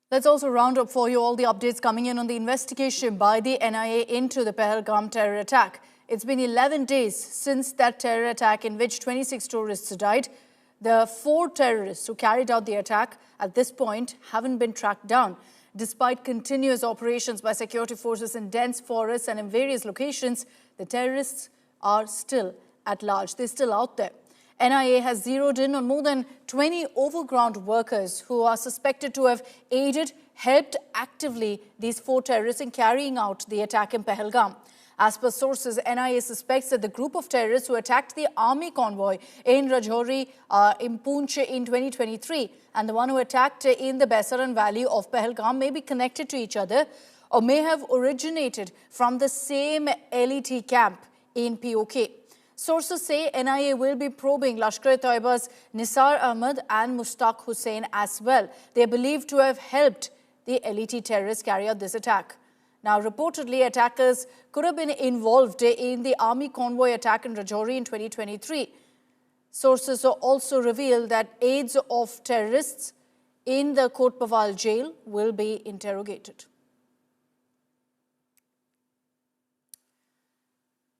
Let's also round up for you all the updates coming in on the investigation by the NIA into the Pahalgam terror attack. It's been 11 days since that terror attack in which 26 tourists died. The 4 terrorists who carried out the attack at this point haven't been tracked down. Despite continuous operations by security forces in dense forests and in various locations, the terrorists are still at large. They're still out there. NIA has zeroed in on more than 20 overground workers who are suspected to have helped actively these 4 terrorists in carrying out the attack in Pahalgam. As per sources, NIA suspects that the group of terrorists who attacked the army convoy in Rajouri in Poonch in 2023 and the one who attacked in the Baisaran Valley of Pahalgam may be connected to each other or may have originated from the same LET camp in POK. Sources say NIA will be probing Lashkar-e-Toiba's Nisar Ahmed and Mushtaq Hussain as well. They are believed to have helped the LET terrorists carry out this attack. Now, reportedly, attackers could have been involved in the army convoy attack in Rajouri in 2023. Sources also reveal that aides of terrorists in the Kotbawal jail will be interrogated.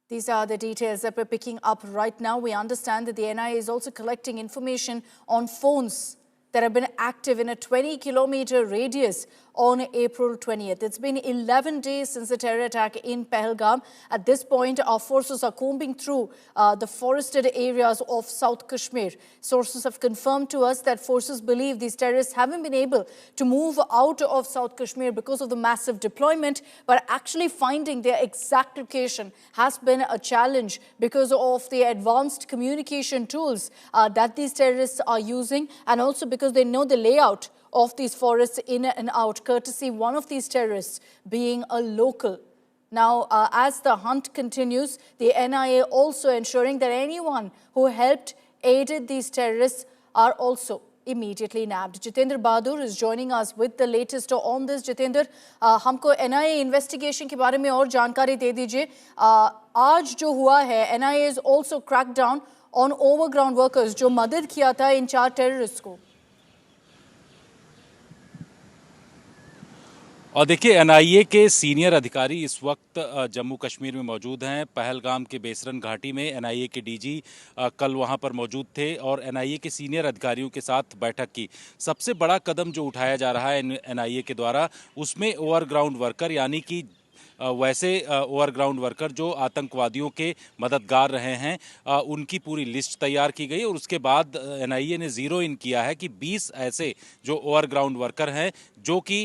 These are the details that we're picking up right now. We understand that the NIA is also collecting information on phones that have been active in a 20-kilometer radius on April 20th. It's been 11 days since the terror attack in Pahalgam. At this point, our forces are combing through the forested areas of South Kashmir. Sources have confirmed to us that forces believe these terrorists haven't been able to move out of South Kashmir because of the massive deployment, but actually finding their exact location has been a challenge because of the advanced communication tools that these terrorists are using, and also because they know the layout of these forests in and out, courtesy one of these terrorists being a local. Now, as the hunt continues, the NIA also ensuring that anyone who aided these terrorists are also immediately nabbed. Jitendra Bahadur is joining us with the latest on this. Jitendra, हमको NIA investigation के बारे में और जानकारी दे दीजिए. आज जो हुआ है, NIA is also cracked down on overground workers जो मदद किया था इन 4 terrorists को. और देखिए, एनआईए के सीनियर अधिकारी इस वक्त जम्मू कश्मीर में मौजूद हैं। पहलगाम के बेसरन घाटी में एनआईए के डीजी कल वहां पर मौजूद थे और एनआईए के सीनियर अधिकारियों के साथ बैठक की। सबसे बड़ा कदम जो उठाया जा रहा है एनआईए के द्वारा, उसमें ओवरग्राउंड वर्कर यानी कि वैसे ओवरग्राउंड वर्कर जो आतंकवादियों के मददगार रहे हैं, उनकी पूरी लिस्ट तैयार की गई और उसके बाद एनआईए ने ज़ीरो इन किया है कि 20 ऐसे जो ओवरग्राउंड वर्कर हैं जो कि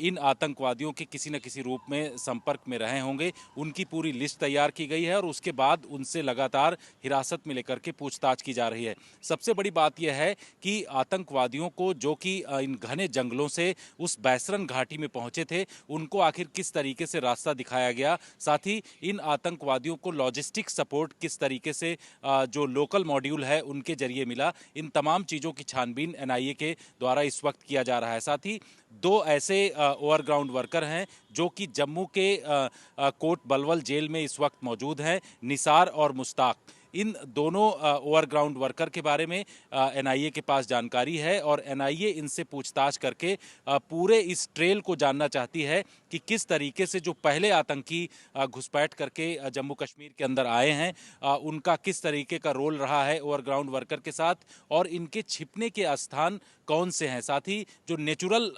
इन आतंकवादियों के किसी न किसी रूप में संपर्क में रहे होंगे, उनकी पूरी लिस्ट तैयार की गई है और उसके बाद उनसे लगातार हिरासत में लेकर के पूछताछ की जा रही है। सबसे बड़ी बात यह है कि आतंकवादियों को जो कि इन घने जंगलों से उस बैसरन घाटी में पहुंचे थे, उनको आखिर किस तरीके से रास्ता दिखाया गया, साथ ही इन आतंकवादियों को लॉजिस्टिक सपोर्ट किस तरीके से जो लोकल मॉड्यूल है उनके जरिए मिला, इन तमाम चीज़ों की छानबीन एनआईए के द्वारा इस वक्त किया जा रहा है। साथ ही 2 ऐसे ओवरग्राउंड वर्कर हैं जो कि जम्मू के कोट बलवल जेल में इस वक्त मौजूद हैं, निसार और मुश्ताक। इन दोनों ओवरग्राउंड वर्कर के बारे में एनआईए के पास जानकारी है और एनआईए इनसे पूछताछ करके पूरे इस ट्रेल को जानना चाहती है कि किस तरीके से जो पहले आतंकी घुसपैठ करके जम्मू कश्मीर के अंदर आए हैं, उनका किस तरीके का रोल रहा है ओवरग्राउंड वर्कर के साथ और इनके छिपने के स्थान कौन से हैं। साथ ही जो नेचुरल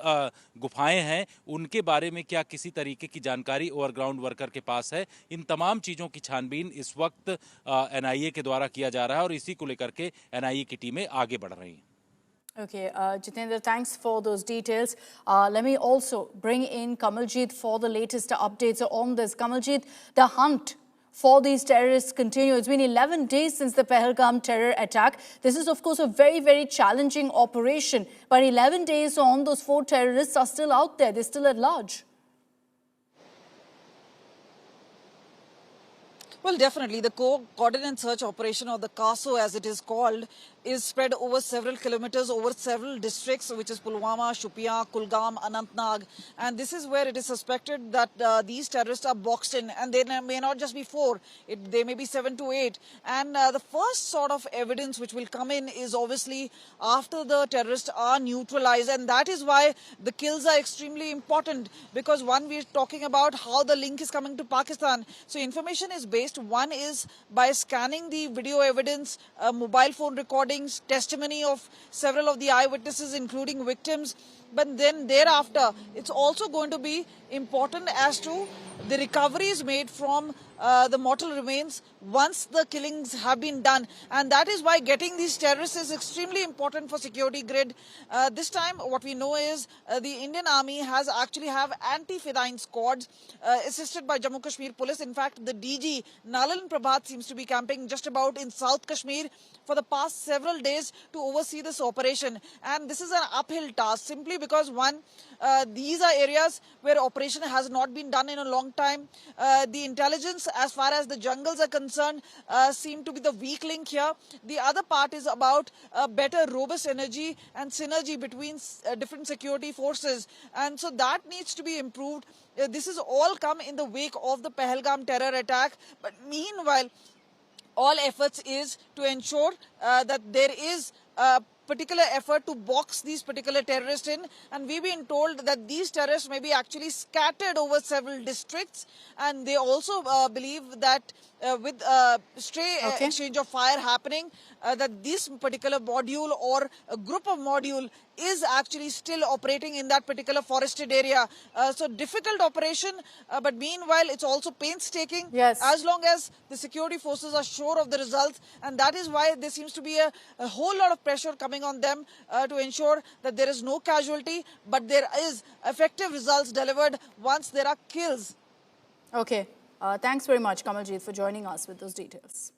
गुफाएं हैं उनके बारे में क्या किसी तरीके की जानकारी ओवरग्राउंड वर्कर के पास है। इन तमाम चीज़ों की छानबीन इस वक्त एनआईए के द्वारा किया जा रहा है और इसी को लेकर के एनआईए की टीमें आगे बढ़ रही हैं। Okay, Jitendra, thanks for those details. Let me also bring in Kamaljeet for the latest updates on this. Kamaljeet, the hunt for these terrorists continue. It's been 11 days since the Pahalgam terror attack. This is, of course, a very, very challenging operation. But 11 days on, those 4 terrorists are still out there. They're still at large. Well, definitely. The Coordinate Search Operation, or the CASO as it is called, is spread over several kilometers, over several districts, which is Pulwama, Shopian, Kulgam, Anantnag. And this is where it is suspected that these terrorists are boxed in. And they may not just be 4, they may be 7 to 8. And the first sort of evidence which will come in is obviously after the terrorists are neutralized. And that is why the kills are extremely important, because one, we're talking about how the link is coming to Pakistan. So information is based. One is by scanning the video evidence, mobile phone recordings, testimony of several of the eyewitnesses, including victims. But then thereafter, it's also going to be important as to the recoveries made from the mortal remains once the killings have been done. And that is why getting these terrorists is extremely important for security grid. This time, what we know is the Indian Army has actually have anti-Fedayeen squads assisted by Jammu Kashmir Police. In fact, the DG, Nalin Prabhat, seems to be camping just about in South Kashmir for the past several days to oversee this operation. And this is an uphill task, simply because, one, these are areas where operation has not been done in a long time. The intelligence, as far as the jungles are concerned, seem to be the weak link here. The other part is about better robust energy and synergy between different security forces. And so that needs to be improved. This has all come in the wake of the Pahalgam terror attack. But meanwhile, all efforts is to ensure that there is a particular effort to box these particular terrorists in. And we've been told that these terrorists may be actually scattered over several districts. And they also believe that with stray exchange of fire happening, that this particular module or a group of module is actually still operating in that particular forested area. So difficult operation, but meanwhile it's also painstaking. Yes. As long as the security forces are sure of the results, and that is why there seems to be a whole lot of pressure coming on them to ensure that there is no casualty, but there is effective results delivered once there are kills. Okay. Thanks very much, Kamaljeet, for joining us with those details.